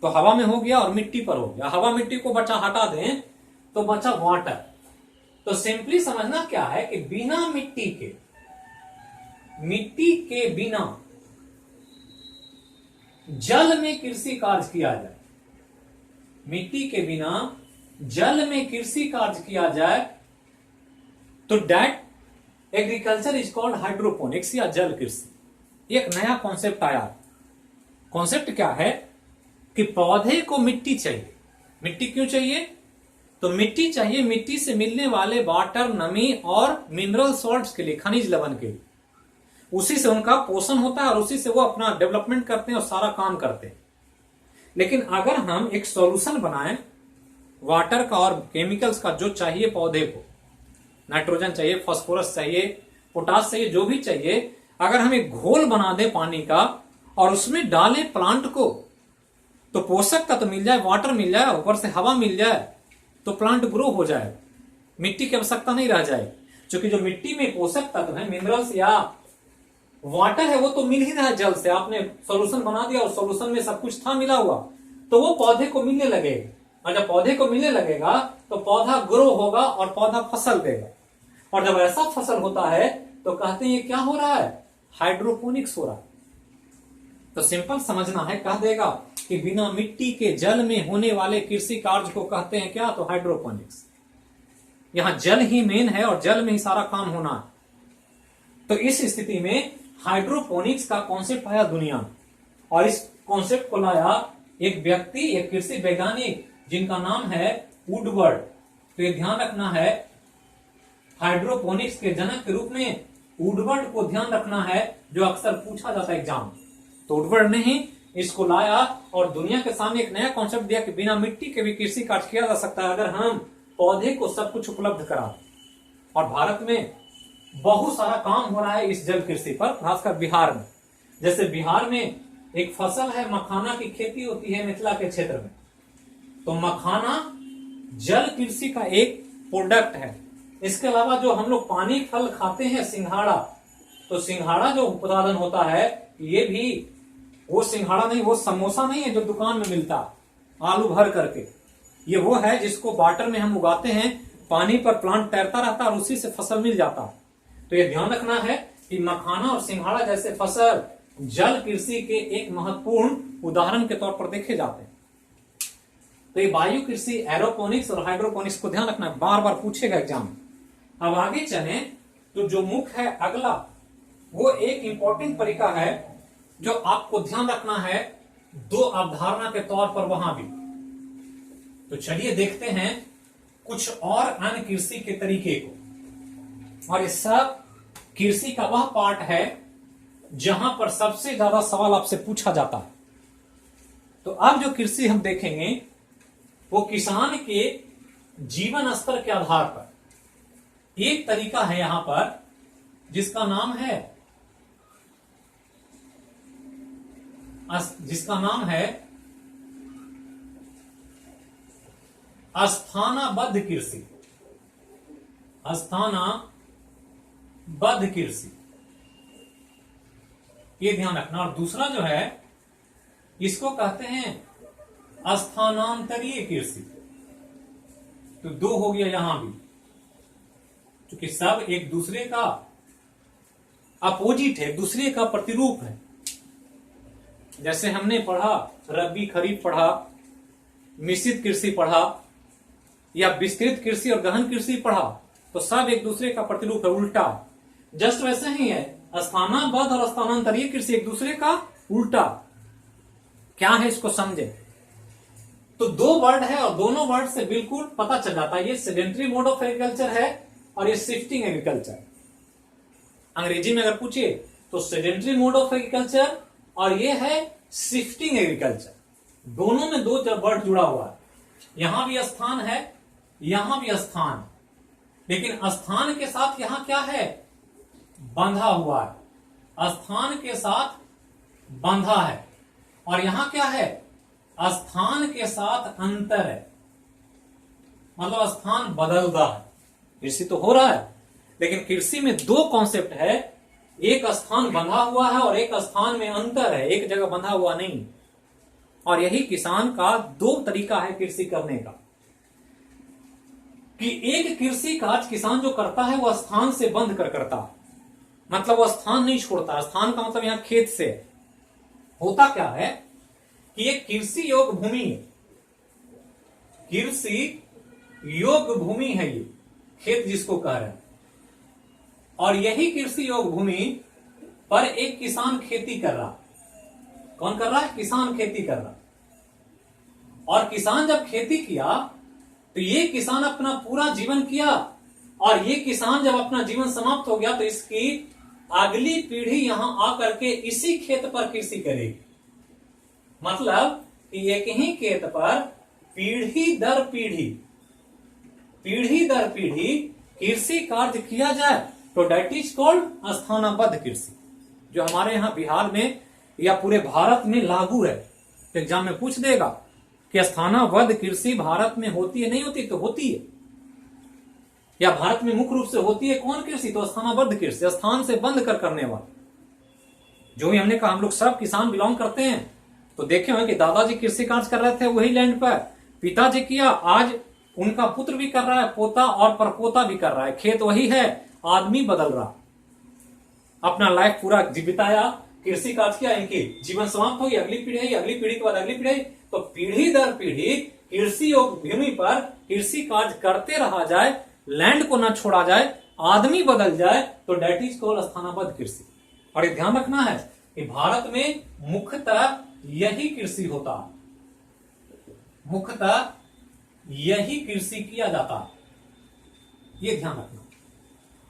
तो हवा में हो गया और मिट्टी पर हो गया। हवा मिट्टी को बचा हटा दें तो बचा वाटर। तो सिंपली समझना क्या है कि बिना मिट्टी के बिना जल में कृषि कार्य किया जाए, मिट्टी के बिना जल में कृषि कार्य किया जाए तो that agriculture is called hydroponics या जल कृषि। एक नया कॉन्सेप्ट आया। कॉन्सेप्ट क्या है कि पौधे को मिट्टी चाहिए। मिट्टी क्यों चाहिए? तो मिट्टी चाहिए मिट्टी से मिलने वाले वाटर, नमी और मिनरल सॉल्ट्स के लिए, खनिज लवण के लिए। उसी से उनका पोषण होता है और उसी से वो अपना डेवलपमेंट करते हैं और सारा काम करते हैं। लेकिन अगर हम एक सॉल्यूशन बनाएं वाटर का और केमिकल्स का, जो चाहिए पौधे को, नाइट्रोजन चाहिए, फास्फोरस चाहिए, पोटास चाहिए, जो भी चाहिए, अगर हम एक घोल बना दें पानी का और उसमें डालें प्लांट को, तो पोषक तत्व मिल जाए, वाटर मिल जाए, ऊपर से हवा मिल जाए, तो प्लांट ग्रो हो जाए, मिट्टी की आवश्यकता नहीं रह जाए। क्योंकि जो मिट्टी में पोषक तत्व है, मिनरल्स या वाटर है, वो तो मिल ही रहा है जल से। आपने सॉल्यूशन बना दिया और सॉल्यूशन में सब कुछ था मिला हुआ, तो वो पौधे को मिलने लगेगा। और जब पौधे को मिलने लगेगा तो पौधा ग्रो होगा और पौधा फसल देगा। और जब ऐसा फसल होता है तो कहते हैं ये क्या हो रहा है, हाइड्रोपोनिक्स हो रहा है। तो सिंपल समझना है, कह देगा कि बिना मिट्टी के जल में होने वाले कृषि कार्य को कहते हैं क्या, तो हाइड्रोपोनिक्स। यहां जल ही मेन है और जल में ही सारा काम होना है। तो इस स्थिति में हाइड्रोपोनिक्स का कॉन्सेप्ट आया दुनिया में, और इस कॉन्सेप्ट को लाया एक व्यक्ति, एक कृषि वैज्ञानिक, जिनका नाम है वुडवर्ड। तो ये ध्यान रखना है, हाइड्रोपोनिक्स के जनक के रूप में वुडवर्ड को ध्यान रखना है, जो अक्सर पूछा जाता है एग्जाम। तो वुडवर्ड ने ही इसको लाया और दुनिया के सामने एक नया कॉन्सेप्ट दिया कि बिना मिट्टी के भी कृषि कार्य किया जा सकता है, अगर हम पौधे को सब कुछ उपलब्ध करा। और भारत में बहुत सारा काम हो रहा है इस जल कृषि पर, खासकर बिहार में। जैसे बिहार में एक फसल है, मखाना की खेती होती है मिथिला के क्षेत्र में। तो मखाना जल कृषि का एक प्रोडक्ट है। इसके अलावा जो हम लोग पानी फल खाते हैं, सिंघाड़ा, तो सिंघाड़ा जो उत्पादन होता है, ये भी वो सिंघाड़ा नहीं, वो समोसा नहीं है जो दुकान में मिलता आलू भर करके। ये वो है जिसको वाटर में हम उगाते हैं, पानी पर प्लांट तैरता रहता है और उसी से फसल मिल जाता है। तो ये ध्यान रखना है कि मखाना और सिंघाड़ा जैसे फसल जल कृषि के एक महत्वपूर्ण उदाहरण के तौर पर देखे जाते हैं। तो ये वायु कृषि, एरोपोनिक्स और हाइड्रोपोनिक्स को ध्यान रखना है, बार बार पूछेगा एग्जाम। अब आगे चले तो जो मुख्य है अगला, वो एक इंपॉर्टेंट तरीका है जो आपको ध्यान रखना है दो अवधारणा के तौर पर वहां भी। तो चलिए देखते हैं कुछ और अन्य कृषि के तरीके को। और ये सब कृषि का वह पार्ट है जहां पर सबसे ज्यादा सवाल आपसे पूछा जाता है। तो अब जो कृषि हम देखेंगे वो किसान के जीवन स्तर के आधार पर एक तरीका है यहां पर, जिसका नाम है स्थानाबद्ध कृषि। स्थानाबद्ध कृषि, ये ध्यान रखना। और दूसरा जो है, इसको कहते हैं स्थानांतरीय कृषि। तो दो हो गया यहां भी, क्योंकि सब एक दूसरे का अपोजिट है, दूसरे का प्रतिरूप है। जैसे हमने पढ़ा रबी खरीफ पढ़ा, मिश्रित कृषि पढ़ा, या विस्तृत कृषि और गहन कृषि पढ़ा, तो सब एक दूसरे का प्रतिरूप है, उल्टा। जस्ट वैसे ही है, स्थानाबद्ध और स्थानांतरीय कृषि एक दूसरे का उल्टा। क्या है इसको समझे। तो दो वर्ड है और दोनों वर्ड से बिल्कुल पता चल जाता है, ये सेडेंटरी मोड ऑफ एग्रीकल्चर है और ये शिफ्टिंग एग्रीकल्चर। अंग्रेजी में अगर पूछिए तो सेडेंटरी मोड ऑफ एग्रीकल्चर और ये है शिफ्टिंग एग्रीकल्चर। दोनों में दो वर्ड जुड़ा हुआ है, यहां भी स्थान है, यहां भी स्थान, लेकिन स्थान के साथ यहां क्या है, बंधा हुआ है। स्थान के साथ बंधा है और यहां क्या है, स्थान के साथ अंतर है, मतलब स्थान बदलता है। कृषि तो हो रहा है, लेकिन कृषि में दो कॉन्सेप्ट है, एक स्थान बंधा हुआ है और एक स्थान में अंतर है, एक जगह बंधा हुआ नहीं। और यही किसान का दो तरीका है कृषि करने का, कि एक कृषि कार्य किसान जो करता है वह स्थान से बंध कर करता है, मतलब वह स्थान नहीं छोड़ता। स्थान का मतलब यहां खेत से होता क्या है कि ये कृषि योग भूमि है, कृषि योग भूमि है ये खेत जिसको कह रहे हैं, और यही कृषि योग भूमि पर एक किसान खेती कर रहा। कौन कर रहा है, किसान खेती कर रहा। और किसान जब खेती किया तो ये किसान अपना पूरा जीवन किया, और ये किसान जब अपना जीवन समाप्त हो गया तो इसकी अगली पीढ़ी यहां आकर के इसी खेत पर कृषि करेगी। मतलब कि एक ही खेत पर पीढ़ी दर पीढ़ी कृषि कार्य किया जाए तो डेट इज कॉल्ड स्थानाबद्ध कृषि, जो हमारे यहाँ बिहार में या पूरे भारत में लागू है। एग्जाम में पूछ देगा कि स्थानाबद्ध कृषि भारत में होती है, नहीं होती? तो होती है। या भारत में मुख्य रूप से होती है कौन कृषि? तो स्थानाबद्ध कृषि, स्थान से बंद कर करने वाला। जो भी हमने कहा, हम लोग सब किसान बिलोंग करते हैं, तो देखे होंगे कि दादाजी कृषि कार्य कर रहे थे वही लैंड पर, पिताजी किया, आज उनका पुत्र भी कर रहा है, पोता और परपोता भी कर रहा है, खेत वही है, आदमी बदल रहा, अपना लाइफ पूरा बिताया, कृषि कार्य किया, इनकी जीवन समाप्त हो गई, अगली पीढ़ी आई, अगली पीढ़ी के बाद अगली पीढ़ी। तो पीढ़ी दर पीढ़ी कृषि भूमि पर कृषि कार्य करते रहा जाए, लैंड को न छोड़ा जाए, आदमी बदल जाए, तो डेट इज कॉल्ड स्थानाबद्ध कृषि। और ये ध्यान रखना है कि भारत में मुख्यतः यही कृषि होता है, मुख्यतः यही कृषि किया जाता है, ये ध्यान रखना।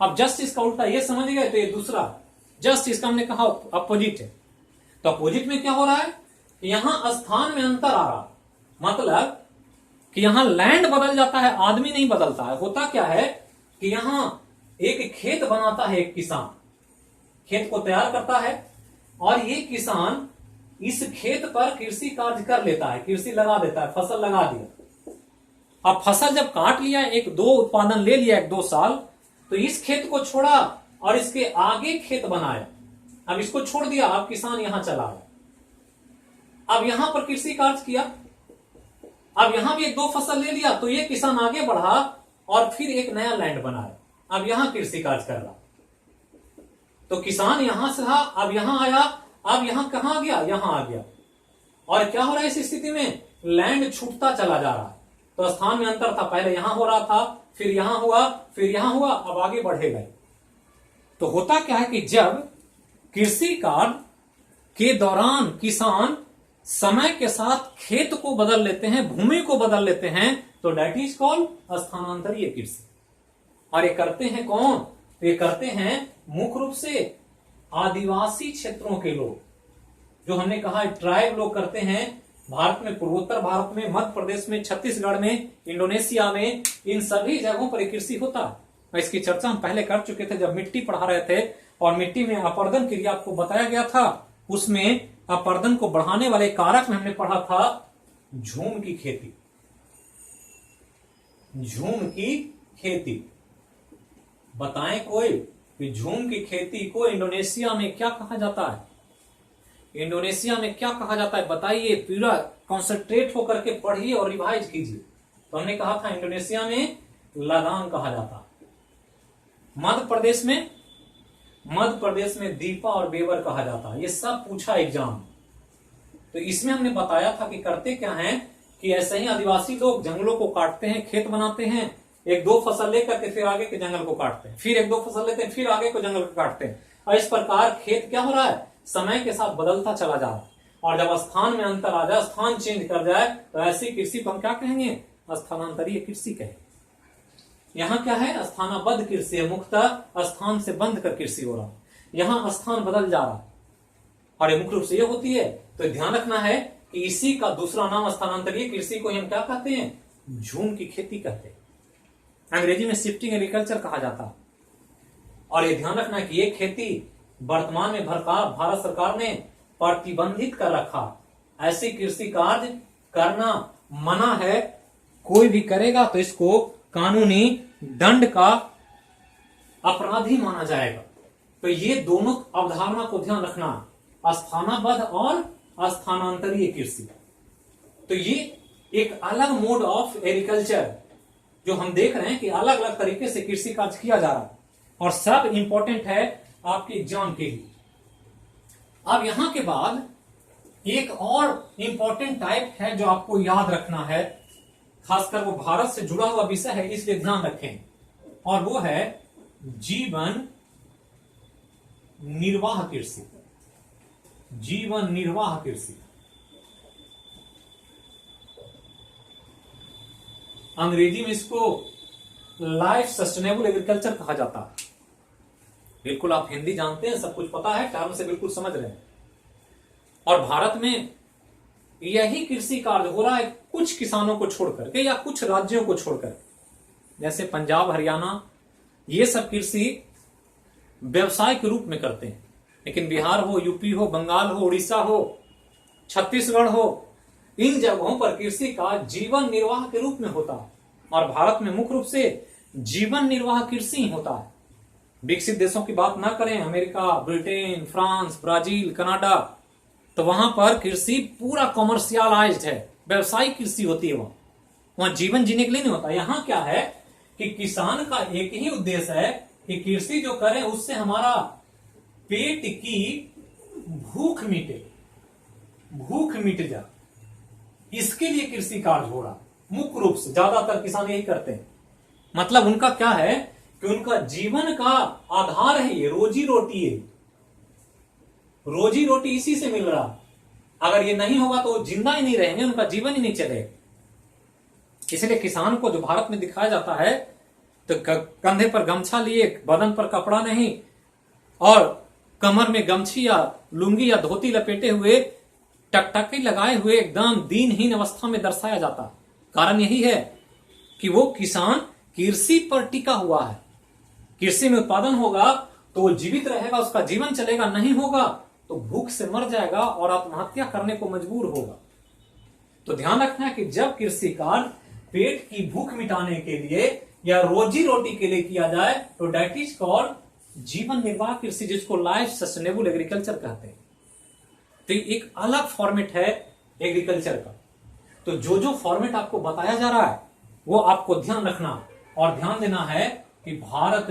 अब जस्ट इसका उल्टा ये समझ गए, तो ये दूसरा जस्ट इसका हमने कहा अपोजिट है। तो अपोजिट में क्या हो रहा है? यहां स्थान में अंतर आ रहा, मतलब कि यहां लैंड बदल जाता है, आदमी नहीं बदलता है। होता क्या है कि यहां एक खेत बनाता है, एक किसान खेत को तैयार करता है, और ये किसान इस खेत पर कृषि कार्य कर लेता है, कृषि लगा देता है, फसल लगा दिया। अब फसल जब काट लिया, एक दो उत्पादन ले लिया, एक दो साल, तो इस खेत को छोड़ा और इसके आगे खेत बनाया। अब इसको छोड़ दिया, अब किसान यहां चला गया, अब यहां पर कृषि कार्य किया, अब यहां भी एक दो फसल ले लिया, तो ये किसान आगे बढ़ा और फिर एक नया लैंड बनाया, अब यहां कृषि कार्य कर रहा। तो किसान यहां से रहा, अब यहां आया, अब यहां कहां आ गया? यहां आ गया। और क्या हो रहा है इस स्थिति में? लैंड छूटता चला जा रहा है। तो स्थान में अंतर था, पहले यहां हो रहा था, फिर यहां हुआ, फिर यहां हुआ, अब आगे बढ़ेगा। तो होता क्या है कि जब कृषि कार्य के दौरान किसान समय के साथ खेत को बदल लेते हैं, भूमि को बदल लेते हैं, तो डेट इज कॉल्ड स्थानांतरीय कृषि। और ये करते हैं कौन? ये करते हैं मुख्य रूप से आदिवासी क्षेत्रों के लोग, जो हमने कहा ट्राइब लोग करते हैं। भारत में, पूर्वोत्तर भारत में, मध्य प्रदेश में, छत्तीसगढ़ में, इंडोनेशिया में, इन सभी जगहों पर कृषि होता है। इसकी चर्चा हम पहले कर चुके थे जब मिट्टी पढ़ा रहे थे, और मिट्टी में अपर्दन क्रिया आपको बताया गया था। उसमें अपर्दन को बढ़ाने वाले कारक में हमने पढ़ा था झूम की खेती। झूम की खेती बताएं कोई कि झूम की खेती को इंडोनेशिया में क्या कहा जाता है? इंडोनेशिया में क्या कहा जाता है बताइए, पूरा कॉन्सेंट्रेट होकर के पढ़िए और रिवाइज कीजिए। तो हमने कहा था इंडोनेशिया में लदान कहा जाता है। मध्य प्रदेश में दीपा और बेवर कहा जाता है। ये सब पूछा एग्जाम। तो इसमें हमने बताया था कि करते क्या है कि ऐसे ही आदिवासी लोग जंगलों को काटते हैं, खेत बनाते हैं, एक दो फसल लेकर के फिर आगे के जंगल को काटते हैं, फिर एक दो फसल लेते हैं, फिर आगे को जंगल को काटते हैं। और इस प्रकार खेत क्या हो रहा है? समय के साथ बदलता चला जा रहा है। और जब स्थान में अंतर आ जाए, स्थान चेंज कर जाए, तो ऐसी कृषि को हम क्या कहेंगे? स्थानांतरीय कृषि कहेंगे। यहाँ क्या है? स्थानाबद्ध कृषि है, मुख्यतः स्थान से बंद कर कृषि हो रहा है, यहाँ स्थान बदल जा रहा है, और मुख्य रूप से ये होती है। तो ध्यान रखना है कि इसी का दूसरा नाम स्थानांतरीय कृषि को हम क्या कहते हैं? झूम की खेती कहते हैं। अंग्रेजी में शिफ्टिंग एग्रीकल्चर कहा जाता है। और ये ध्यान रखना है कि ये खेती वर्तमान में भारत सरकार ने प्रतिबंधित कर रखा। ऐसी कृषि कार्य करना मना है। कोई भी करेगा तो इसको कानूनी दंड का अपराधी माना जाएगा। तो ये दोनों अवधारणा को ध्यान रखना, स्थानाबद्ध और स्थानांतरीय कृषि। तो ये एक अलग मोड ऑफ एग्रीकल्चर जो हम देख रहे हैं कि अलग अलग तरीके से कृषि कार्य किया जा रहा है, और सब इंपॉर्टेंट है आपके एग्जाम के लिए। अब यहां के बाद एक और इंपॉर्टेंट टाइप है जो आपको याद रखना है, खासकर वो भारत से जुड़ा हुआ विषय है, इसलिए ध्यान रखें, और वो है जीवन निर्वाह कृषि। जीवन निर्वाह कृषि अंग्रेजी में इसको लाइफ सस्टेनेबल एग्रीकल्चर कहा जाता है। बिल्कुल आप हिंदी जानते हैं, सब कुछ पता है, टर्म से बिल्कुल समझ रहे हैं। और भारत में यही कृषि कार्य हो रहा है कुछ किसानों को छोड़कर के या कुछ राज्यों को छोड़कर, जैसे पंजाब, हरियाणा, ये सब कृषि व्यवसाय के रूप में करते हैं। लेकिन बिहार हो, यूपी हो, बंगाल हो, उड़ीसा हो, छत्तीसगढ़ हो, इन जगहों पर कृषि का जीवन निर्वाह के रूप में होता है। और भारत में मुख्य रूप से जीवन निर्वाह कृषि ही होता है। विकसित देशों की बात ना करें, America, Britain, France, Brazil, Canada, तो वहां पर कृषि पूरा कॉमर्शियलाइज्ड है, व्यवसायिक कृषि होती है। वहां जीवन जीने के लिए नहीं होता। यहां क्या है कि किसान का एक ही उद्देश्य है कि कृषि जो करें उससे हमारा पेट की भूख मिटे, भूख मिट जाए, इसके लिए कृषि कार्य हो रहा मुख्य रूप से। ज्यादातर किसान यही करते हैं। मतलब उनका क्या है कि उनका जीवन का आधार है ये, रोजी रोटी है, रोजी रोटी इसी से मिल रहा। अगर ये नहीं होगा तो जिंदा ही नहीं रहेंगे, उनका जीवन ही नहीं चलेगा। इसलिए किसान को जो भारत में दिखाया जाता है तो कंधे पर गमछा लिए, बदन पर कपड़ा नहीं, और कमर में गमछी या लुंगी या धोती लपेटे हुए, टकटकी लगाए हुए एकदम दीनहीन अवस्था में दर्शाया जाता। कारण यही है कि वो किसान कृषि पर टिका हुआ है। कृषि में उत्पादन होगा तो वो जीवित रहेगा, उसका जीवन चलेगा, नहीं होगा तो भूख से मर जाएगा और आत्महत्या करने को मजबूर होगा। तो ध्यान रखना है कि जब कृषि कार्य पेट की भूख मिटाने के लिए या रोजी रोटी के लिए किया जाए तो डेट इज कॉल्ड जीवन निर्वाह कृषि, जिसको लाइफ सस्टेनेबल एग्रीकल्चर कहते हैं। तो एक अलग फॉर्मेट है एग्रीकल्चर का। तो जो जो फॉर्मेट आपको बताया जा रहा है वो आपको ध्यान रखना और ध्यान देना है कि भारत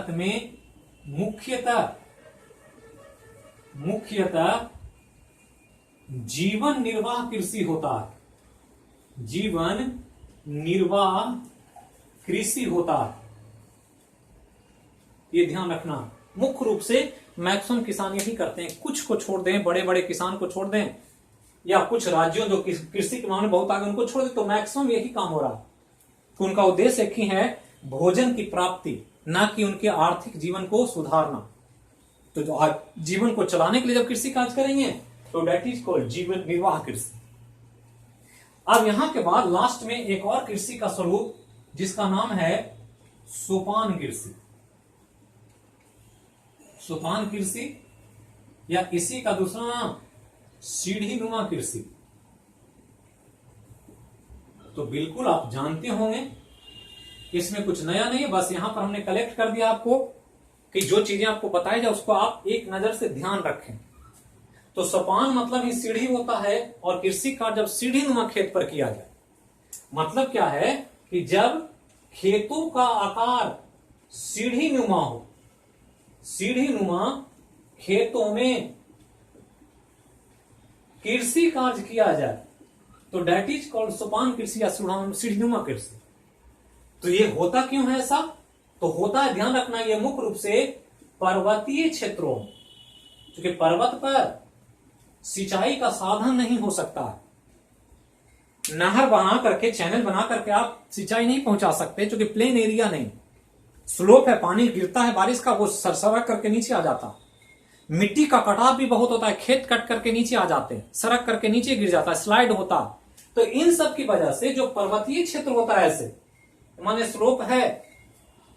में मुख्यतः जीवन निर्वाह कृषि होता है। जीवन निर्वाह कृषि होता है, ये ध्यान रखना। मुख्य रूप से मैक्सिमम किसान यही करते हैं। कुछ को छोड़ दें, बड़े बड़े किसान को छोड़ दें, या कुछ राज्यों जो कृषि के मामले बहुत आगे उनको छोड़ दें, तो मैक्सिमम यही काम हो रहा है। तो उनका उद्देश्य एक ही है, भोजन की प्राप्ति, ना कि उनके आर्थिक जीवन को सुधारना। तो जो जीवन को चलाने के लिए जब कृषि कार्य करेंगे तो डेट इज कॉल्ड जीवन निर्वाह कृषि। अब यहां के बाद लास्ट में एक और कृषि का स्वरूप जिसका नाम है सोपान कृषि। सोपान कृषि या इसी का दूसरा नाम सीढ़ी नुमा कृषि। तो बिल्कुल आप जानते होंगे, इसमें कुछ नया नहीं है, बस यहां पर हमने कलेक्ट कर दिया आपको कि जो चीजें आपको बताई जाए उसको आप एक नजर से ध्यान रखें। तो सोपान मतलब ही सीढ़ी होता है, और कृषि कार्य जब सीढ़ी नुमा खेत पर किया जाए, मतलब क्या है कि जब खेतों का आकार सीढ़ी नुमा हो, सीढ़ी नुमा खेतों में कृषि कार्य किया जाए तो डेट इज कॉल्ड सोपान कृषि या सीढ़ी नुमा कृषि। तो ये होता क्यों है ऐसा? तो होता है, ध्यान रखना, ये मुख्य रूप से पर्वतीय क्षेत्रों, क्योंकि पर्वत पर सिंचाई का साधन नहीं हो सकता है। नहर बना करके, चैनल बना करके आप सिंचाई नहीं पहुंचा सकते, क्योंकि प्लेन एरिया नहीं, स्लोप है, पानी गिरता है बारिश का, वो सरसरक करके नीचे आ जाता। मिट्टी का कटाव भी बहुत होता है, खेत कट करके नीचे आ जाते हैं, सड़क करके नीचे गिर जाता है, स्लाइड होता। तो इन सब की वजह से जो पर्वतीय क्षेत्र होता है, ऐसे माने स्लोप है,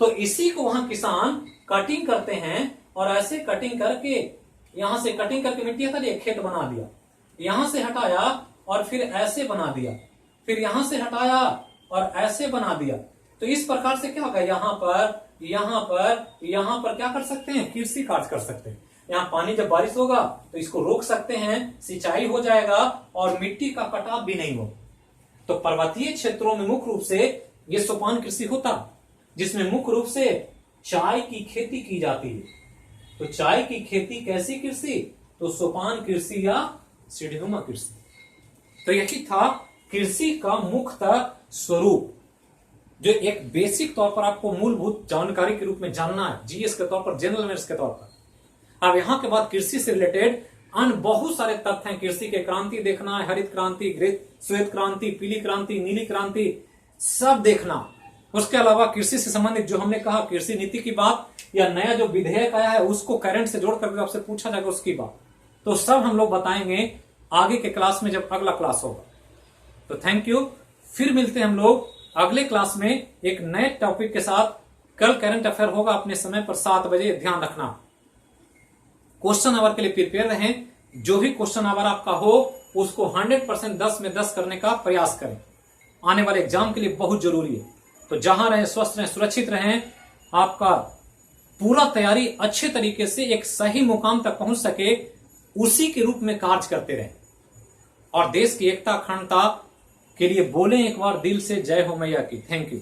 तो इसी को वहां किसान कटिंग करते हैं, और ऐसे कटिंग करके, यहां से कटिंग करके मिट्टी हटा दिया, खेत बना दिया, यहां से हटाया और फिर ऐसे बना दिया, फिर यहां से हटाया और ऐसे बना दिया। तो इस प्रकार से क्या होगा, यहां पर क्या कर सकते हैं, कृषि कार्य कर सकते हैं। यहाँ पानी जब बारिश होगा तो इसको रोक सकते हैं, सिंचाई हो जाएगा और मिट्टी का कटाव भी नहीं हो। तो पर्वतीय क्षेत्रों में मुख्य रूप से ये सोपान कृषि होता, जिसमें मुख्य रूप से चाय की खेती की जाती है। तो चाय की खेती कैसी कृषि? तो सोपान कृषि या सीढ़ीनुमा कृषि। तो यही था कृषि का मुख्यतः स्वरूप, जो एक बेसिक तौर पर आपको मूलभूत जानकारी के रूप में जानना है, जीएस के तौर पर, जनरल अवेयरनेस के तौर पर। अब यहां के बाद कृषि से रिलेटेड अन्य बहुत सारे तथ्य हैं। कृषि के क्रांति देखना है, हरित क्रांति, श्वेत क्रांति, पीली क्रांति, नीली क्रांति, सब देखना। उसके अलावा कृषि से संबंधित जो हमने कहा, कृषि नीति की बात, या नया जो विधेयक आया है उसको करंट से जोड़ करके आपसे पूछा जाएगा उसकी बात। तो सब हम लोग बताएंगे आगे के क्लास में जब अगला क्लास होगा। तो थैंक यू। फिर मिलते हैं हम लोग अगले क्लास में एक नए टॉपिक के साथ। कल करंट अफेयर होगा अपने समय पर 7 बजे, ध्यान रखना। क्वेश्चन आवर के लिए प्रिपेयर रहें। जो भी क्वेश्चन आवर आपका हो उसको 100% 10 में 10 करने का प्रयास करें। आने वाले एग्जाम के लिए बहुत जरूरी है। तो जहां रहें, स्वस्थ रहें, सुरक्षित रहें, आपका पूरा तैयारी अच्छे तरीके से एक सही मुकाम तक पहुंच सके, उसी के रूप में कार्य करते रहें। और देश की एकता अखंडता के लिए बोलें एक बार दिल से, जय हो मैया की। Thank you.